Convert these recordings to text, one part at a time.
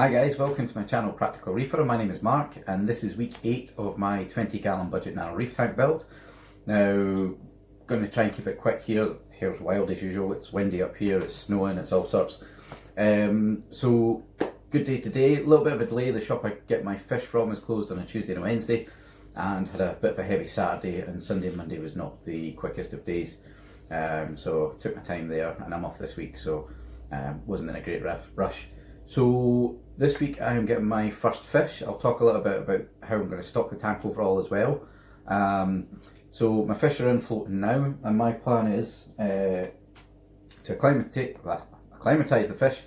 Hi guys, welcome to my channel Practical Reefer. My name is Mark and this is week 8 of my 20-gallon budget Nano Reef tank build. Now, going to try and keep it quick here. Hair's wild as usual, it's windy up here, it's snowing, it's all sorts. So, good day today, a little bit of a delay. The shop I get my fish from is closed on a Tuesday and a Wednesday, and had a bit of a heavy Saturday, and Sunday and Monday was not the quickest of days. So took my time there, and I'm off this week, so wasn't in a great rush. So this week I am getting my first fish. I'll talk a little bit about how I'm going to stock the tank overall as well. So my fish are in floating now, and my plan is to acclimatise the fish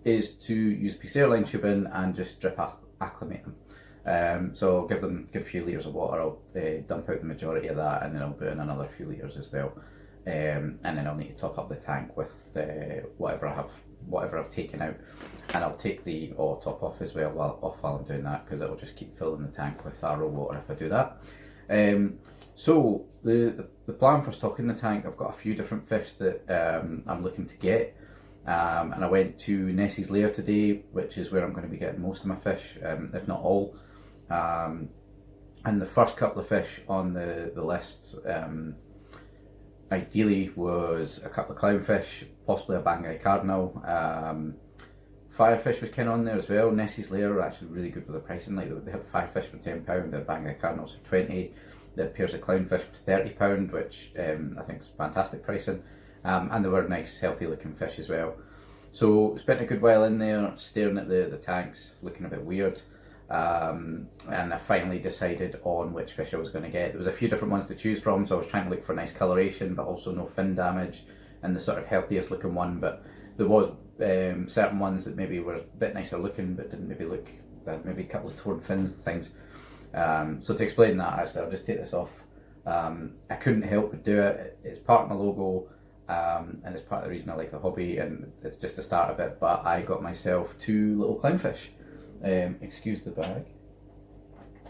is to use a piece of airline tube in and just drip acclimate them. So give a few litres of water. I'll dump out the majority of that, and then I'll put in another few litres as well. And then I'll need to top up the tank with whatever I've taken out, and I'll take the top off as well while I'm doing that, because it'll just keep filling the tank with RO water if I do that. So the plan for stocking the tank, I've got a few different fish that I'm looking to get, and I went to Nessie's lair today, which is where I'm going to be getting most of my fish, if not all. And the first couple of fish on the list, ideally was a couple of clownfish, possibly a Banggai cardinal. Firefish was kind of on there as well. Nessie's lair are actually really good with the pricing. Like, they have firefish for £10, they have Banggai cardinals for 20, the pairs of clownfish for £30, which I think is fantastic pricing. And they were nice, healthy looking fish as well. So spent a good while in there staring at the tanks, looking a bit weird. And I finally decided on which fish I was going to get. There was a few different ones to choose from, so I was trying to look for nice coloration but also no fin damage, and the sort of healthiest looking one. But there was certain ones that maybe were a bit nicer looking but didn't maybe look, maybe a couple of torn fins and things. So to explain that, actually I'll just take this off. I couldn't help but do it. It's part of my logo, and it's part of the reason I like the hobby, and it's just the start of it. But I got myself 2 little clownfish. Excuse the bag.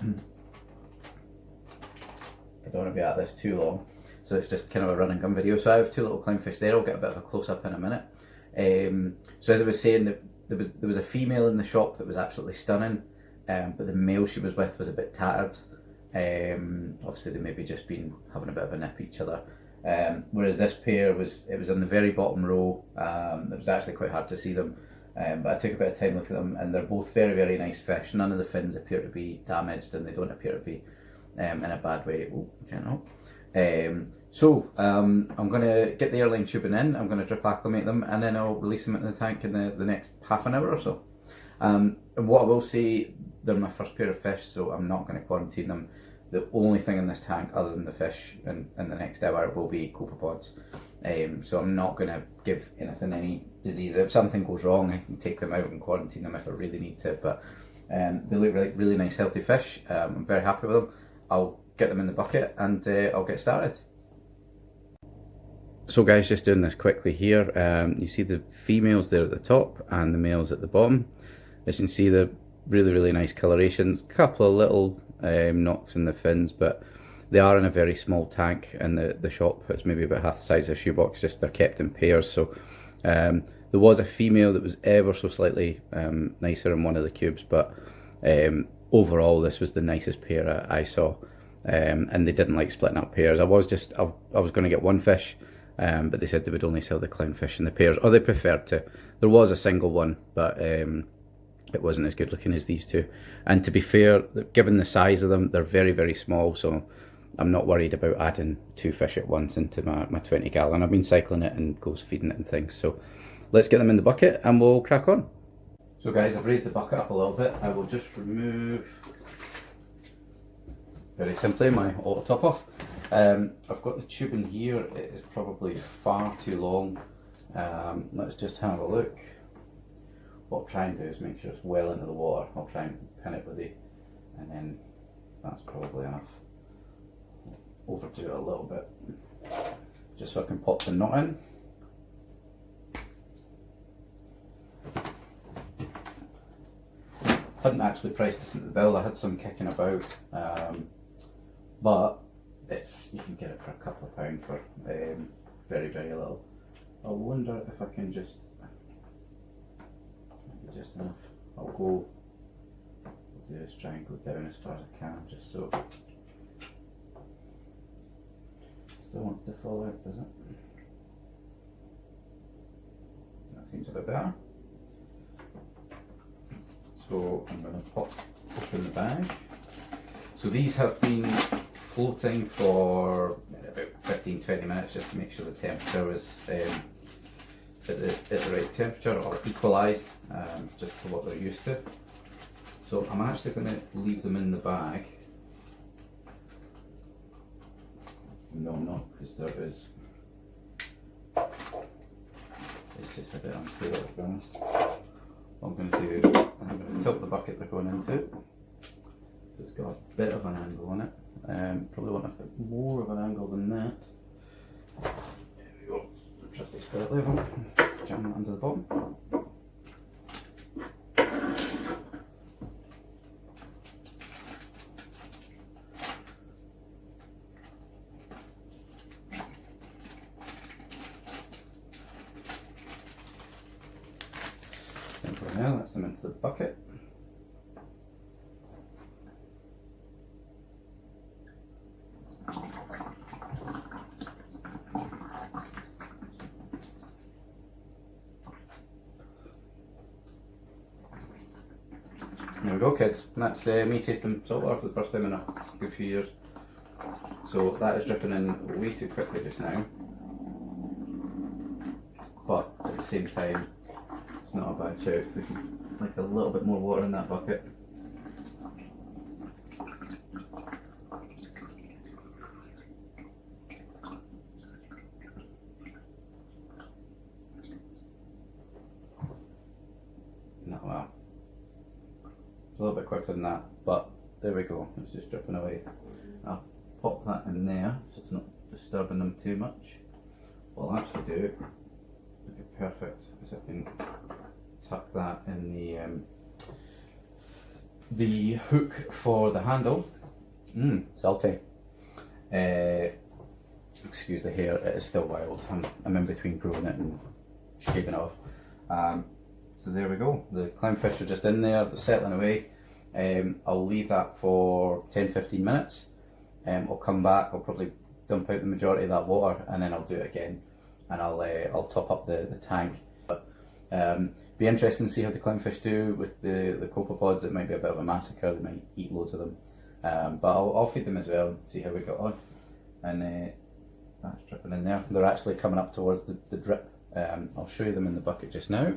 I don't want to be at this too long, so it's just kind of a run and gun video. So I have 2 little clownfish there. I'll get a bit of a close up in a minute. So as I was saying, there was a female in the shop that was absolutely stunning, but the male she was with was a bit tattered. Obviously they maybe just been having a bit of a nip at each other. Whereas this pair was in the very bottom row. It was actually quite hard to see them. But I took a bit of time looking at them, and they're both very, very nice fish. None of the fins appear to be damaged, and they don't appear to be in a bad way. Oh, gentle. So I'm going to get the airline tubing in, I'm going to drip acclimate them, and then I'll release them into the tank in the next half an hour or so. And what I will say, they're my first pair of fish, so I'm not going to quarantine them. The only thing in this tank other than the fish in the next hour will be copepods. So I'm not going to give anything any disease. If something goes wrong, I can take them out and quarantine them if I really need to. But they look like really nice healthy fish. I'm very happy with them. I'll get them in the bucket and I'll get started. So guys, just doing this quickly here. You see the females there at the top and the males at the bottom. As you can see, the really nice colorations. A couple of little knocks in the fins, but they are in a very small tank in the shop. It's maybe about half the size of a shoebox, just they're kept in pairs. So there was a female that was ever so slightly nicer in one of the cubes, but overall this was the nicest pair I saw, and they didn't like splitting up pairs. I was going to get one fish, but they said they would only sell the clownfish in the pairs, or they preferred to. There was a single one, but it wasn't as good looking as these 2. And to be fair, given the size of them, they're very small, so I'm not worried about adding 2 fish at once into my 20 gallon. I've been cycling it and ghost feeding it and things. So let's get them in the bucket and we'll crack on. So guys, I've raised the bucket up a little bit. I will just remove, very simply, my auto top off. I've got the tube in here. It is probably far too long. Let's just have a look. What I'll try and do is make sure it's well into the water. I'll try and pin it with it, and then that's probably enough. Overdo it a little bit, just so I can pop the knot in. Hadn't actually priced this into the bill. I had some kicking about, but you can get it for a couple of pounds for very little. I wonder if I can just enough. I'll go, do is try and go down as far as I can, just so. Still wants to fall out, does it? That seems a bit better. So I'm going to pop open the bag. So these have been floating for about 15-20 minutes just to make sure the temperature was at the right temperature or equalised, just to what they're used to. So I'm actually going to leave them in the bag. No, I'm not, because there is. It's just a bit unstable, to be honest. What I'm going to do, I'm going to tilt the bucket they're going into. So it's got a bit of an angle on it. Probably want a bit more of an angle than that. There we go. Trusty spirit level. Jam that under the bottom. And for now, that's them into the bucket. There we go, kids. That's me tasting saltwater for the first time in a good few years. So that is dripping in way too quickly just now, but at the same time it's not a bad shout. We can like a little bit more water in that bucket. Not well. It's a little bit quicker than that, but there we go. It's just dripping away. I'll pop that in there so it's not disturbing them too much. What I'll actually do, it'll be perfect, is I can tuck that in the hook for the handle. Salty. Excuse the hair, it is still wild. I'm in between growing it and shaving it off. So there we go, the clownfish are just in there, they're settling away. I'll leave that for 10-15 minutes. I'll come back, I'll probably dump out the majority of that water and then I'll do it again and I'll top up the tank. But be interesting to see how the clownfish do with the copepods. It might be a bit of a massacre, they might eat loads of them. But I'll feed them as well and see how we got on. And that's dripping in there. They're actually coming up towards the drip. I'll show you them in the bucket just now.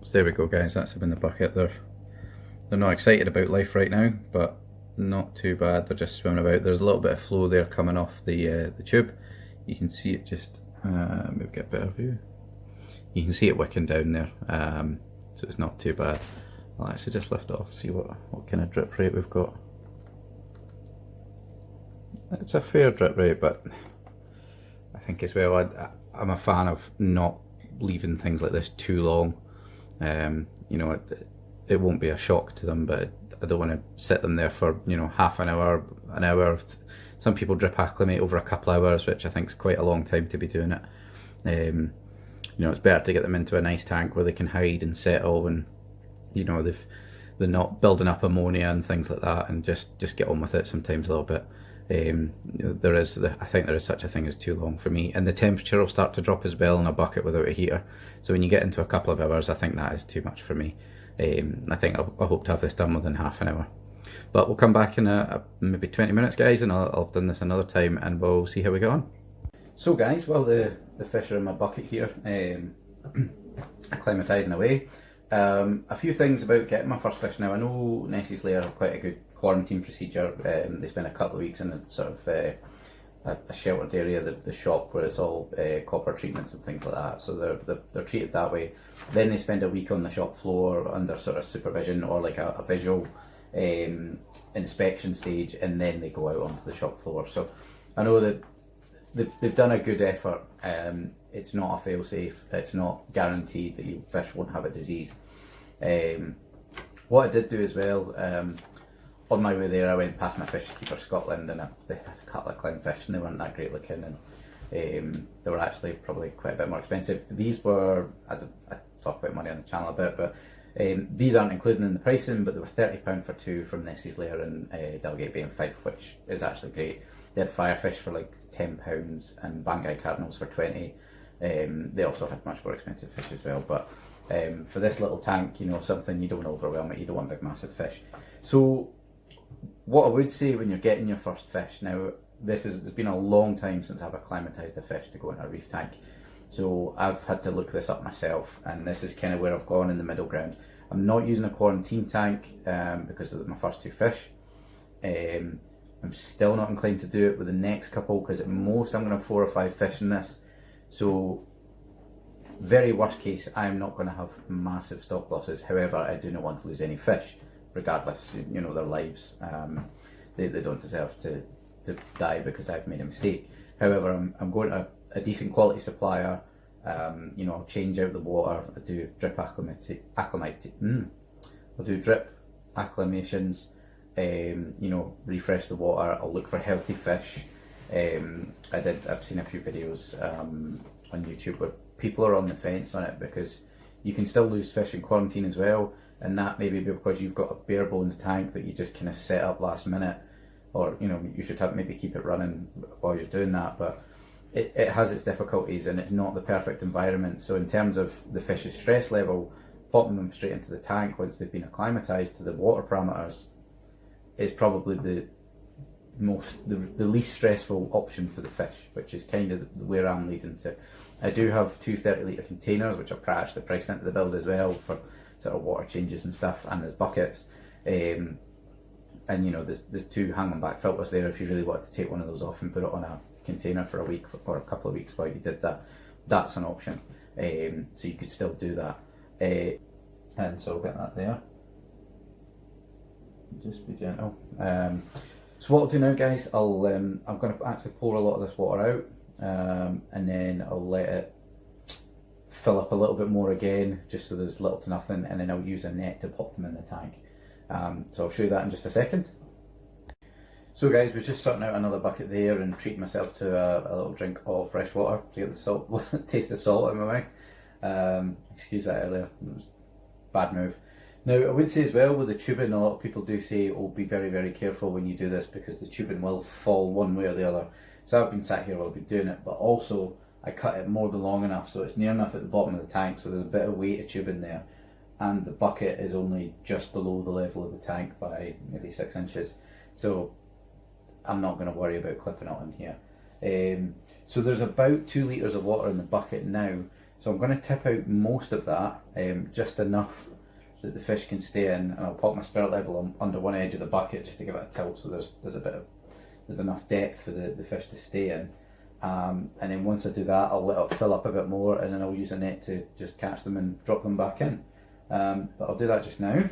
So there we go, guys, that's them in the bucket. They're not excited about life right now, but not too bad. They're just swimming about. There's a little bit of flow there coming off the tube. You can see it just, maybe get a better view. You can see it wicking down there, so it's not too bad. I'll actually just lift it off, see what kind of drip rate we've got. It's a fair drip rate, but I think as well, I'm a fan of not leaving things like this too long. You know, it won't be a shock to them, but I don't want to sit them there for, you know, half an hour, an hour. Some people drip acclimate over a couple of hours, which I think is quite a long time to be doing it. You know, it's better to get them into a nice tank where they can hide and settle, and you know, they're not building up ammonia and things like that, and just get on with it sometimes a little bit. You know, I think there is such a thing as too long for me, and the temperature will start to drop as well in a bucket without a heater. So when you get into a couple of hours, I think that is too much for me. I think I hope to have this done within half an hour. But we'll come back in maybe 20 minutes, guys, and I'll have done this another time and we'll see how we get on. So guys, well the fish are in my bucket here, acclimatising away. A few things about getting my first fish now. I know Nessie's Lair have quite a good quarantine procedure. They spend a couple of weeks in a sort of a sheltered area, the shop, where it's all copper treatments and things like that. So they're treated that way. Then they spend a week on the shop floor under sort of supervision or like a visual inspection stage, and then they go out onto the shop floor. So I know that they've done a good effort. It's not a fail-safe. It's not guaranteed that your fish won't have a disease. What I did do as well, on my way there, I went past my fish keeper Scotland, and they had a couple of clownfish, and they weren't that great looking, and they were actually probably quite a bit more expensive. These were, I talk about money on the channel a bit, but these aren't included in the pricing, but they were £30 for two from Nessie's Lair in Dalgate Bay in Fife, which is actually great. They had firefish for like £10 and Banggai cardinals for 20. They also had much more expensive fish as well, but for this little tank, you know, something you don't want to overwhelm it, you don't want big massive fish. So what I would say when you're getting your first fish, now there's been a long time since I've acclimatised a fish to go in a reef tank, so I've had to look this up myself, and this is kind of where I've gone in the middle ground. I'm not using a quarantine tank because of my first two fish. I'm still not inclined to do it with the next couple, because at most I'm going to have 4 or 5 fish in this. So very worst case, I'm not going to have massive stock losses. However, I do not want to lose any fish, regardless, you know, their lives. They don't deserve to die because I've made a mistake. However, I'm going to a decent quality supplier. You know, I'll change out the water. I do drip I'll do drip acclimations. You know, refresh the water. I'll look for healthy fish. I've seen a few videos on YouTube where people are on the fence on it, because you can still lose fish in quarantine as well, and that may be because you've got a bare bones tank that you just kind of set up last minute, or you know, you should have maybe keep it running while you're doing that, but it has its difficulties and it's not the perfect environment. So in terms of the fish's stress level, popping them straight into the tank once they've been acclimatized to the water parameters is probably the least stressful option for the fish, which is kind of where I'm leading to. I do have 2 30-litre containers, which are actually priced into the build as well for sort of water changes and stuff, and there's buckets. And you know, there's 2 hanging back filters there if you really wanted to take one of those off and put it on a container for a week or a couple of weeks while you did that. That's an option. So you could still do that. And so I'll get that there. Just be gentle. So what I'll do now, guys, I'm going to actually pour a lot of this water out, and then I'll let it fill up a little bit more again, just so there's little to nothing, and then I'll use a net to pop them in the tank. So I'll show you that in just a second. So guys, we're just sorting out another bucket there and treating myself to a little drink of fresh water to get the salt, taste the salt out of my mouth. Excuse that earlier, it was a bad move. Now, I would say as well, with the tubing, a lot of people do say, oh, be very, very careful when you do this, because the tubing will fall one way or the other. So I've been sat here while I've been doing it, but also I cut it more than long enough so it's near enough at the bottom of the tank, so there's a bit of weight of tubing there, and the bucket is only just below the level of the tank by maybe 6 inches. So I'm not going to worry about clipping it on here. So there's about 2 litres of water in the bucket now, so I'm going to tip out most of that, just enough that the fish can stay in, and I'll pop my spirit level under one edge of the bucket just to give it a tilt, so there's enough depth for the fish to stay in. And then once I do that, I'll let it fill up a bit more, and then I'll use a net to just catch them and drop them back in. But I'll do that just now.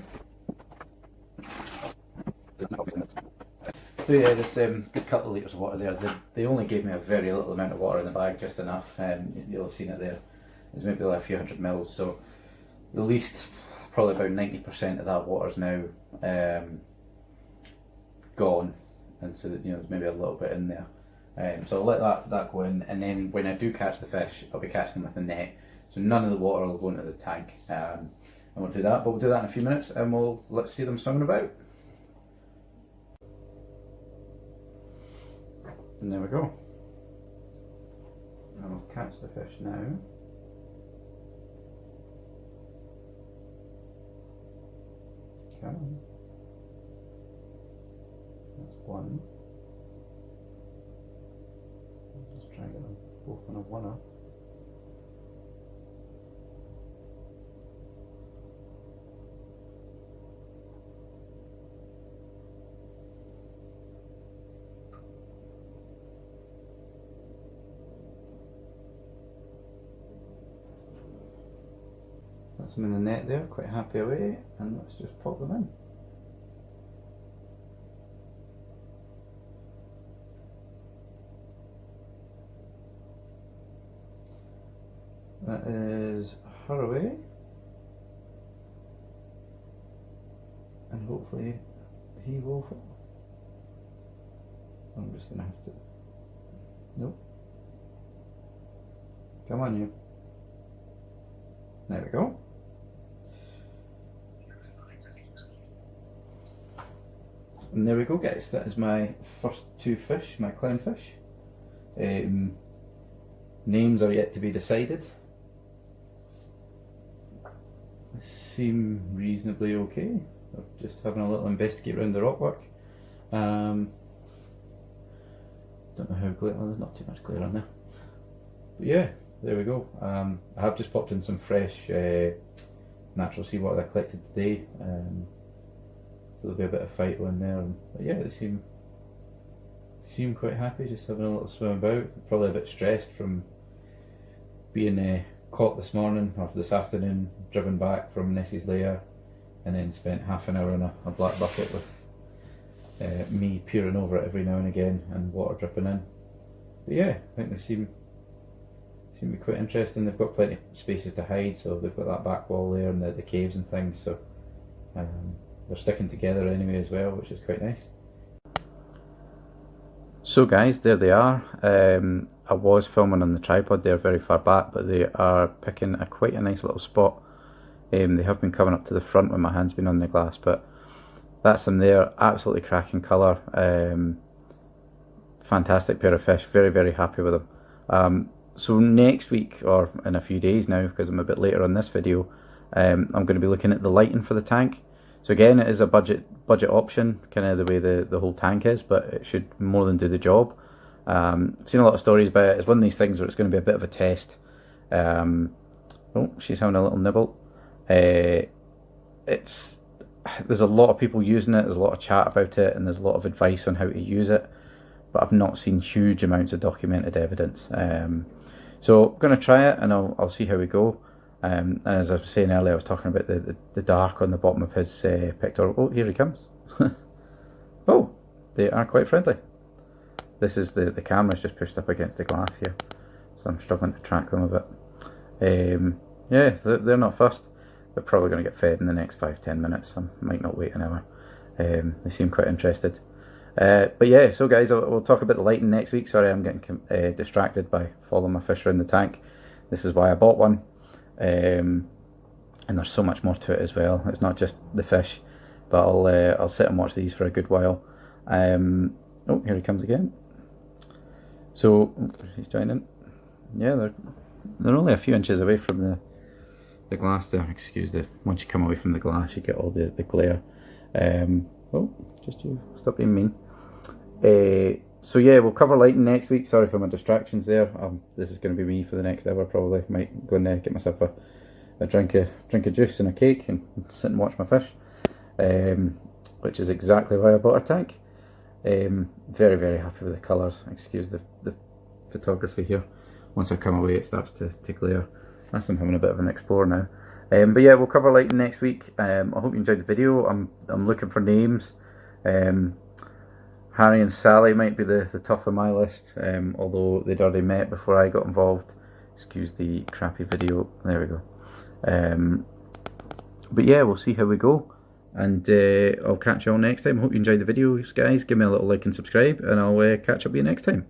So yeah, there's a good couple of litres of water there. They only gave me a very little amount of water in the bag, just enough. You'll have seen it there. There's maybe like a few hundred mils, so at least probably about 90% of that water's now gone, and so that, you know, there's maybe a little bit in there. So I'll let that go in, and then when I do catch the fish, I'll be catching them with a net, so none of the water will go into the tank. And we'll do that, but we'll do that in a few minutes, and let's see them swimming about. And there we go. And I'll catch the fish now. Come on. That's one. Just try and get them both on a one-up. That's them in the net there, quite happy away, and let's just pop them in. That is her away, and hopefully he will fall. I'm just going to have to, nope, come on you. There we go. And there we go, guys. That is my first two fish, my clownfish. Names are yet to be decided. They seem reasonably okay. I'm just having a little investigate around the rockwork. Don't know how glare. Oh, there's not too much glare on there. But yeah, there we go. I have just popped in some fresh natural seawater I collected today. So there'll be a bit of fight in there. But yeah, they seem quite happy, just having a little swim about. Probably a bit stressed from being caught this morning or this afternoon, driven back from Nessie's lair, and then spent half an hour in a black bucket with me peering over it every now and again and water dripping in. But yeah, I think they seem to be quite interesting. They've got plenty of spaces to hide, so they've got that back wall there and the caves and things, so they're sticking together anyway as well, which is quite nice. So guys, there they are. I was filming on the tripod there very far back, but they are picking quite a nice little spot. They have been coming up to the front when my hand's been on the glass, but that's them there. Absolutely cracking colour. Fantastic pair of fish. Very, very happy with them. So next week, or in a few days now, because I'm a bit later on this video, I'm going to be looking at the lighting for the tank. So again, it is a budget option, kind of the way the whole tank is, but it should more than do the job. I've seen a lot of stories about it. It's one of these things where it's going to be a bit of a test. Oh, she's having a little nibble. There's a lot of people using it, there's a lot of chat about it, and there's a lot of advice on how to use it, but I've not seen huge amounts of documented evidence. So I'm going to try it, and I'll see how we go. And as I was saying earlier, I was talking about the dark on the bottom of his pectoral. Oh, here he comes. Oh, they are quite friendly. This is the camera's just pushed up against the glass here, so I'm struggling to track them a bit. Yeah, they're not fussed. They're probably going to get fed in the next 5-10 minutes. I might not wait an hour. They seem quite interested. But yeah, so guys, we'll talk about the lighting next week. Sorry, I'm getting distracted by following my fish around the tank. This is why I bought one. And there's so much more to it as well. It's not just the fish, but I'll sit and watch these for a good while. Oh, here he comes again. So he's joining. Yeah, they're only a few inches away from the glass there. Excuse once you come away from the glass, you get all the glare. Oh, just you stop being mean. So yeah, we'll cover lighting next week. Sorry for my distractions there. This is going to be me for the next hour probably. Might go and get myself a drink of juice and a cake and sit and watch my fish, which is exactly why I bought a tank. Very, very happy with the colours. Excuse the photography here. Once I come away, it starts to glare. That's them having a bit of an explore now. But yeah, we'll cover lighting next week. I hope you enjoyed the video. I'm looking for names. Harry and Sally might be the top of my list, although they'd already met before I got involved. Excuse the crappy video. There we go. But yeah, we'll see how we go, and I'll catch you all next time. I hope you enjoyed the videos, guys. Give me a little like and subscribe, and I'll catch up with you next time.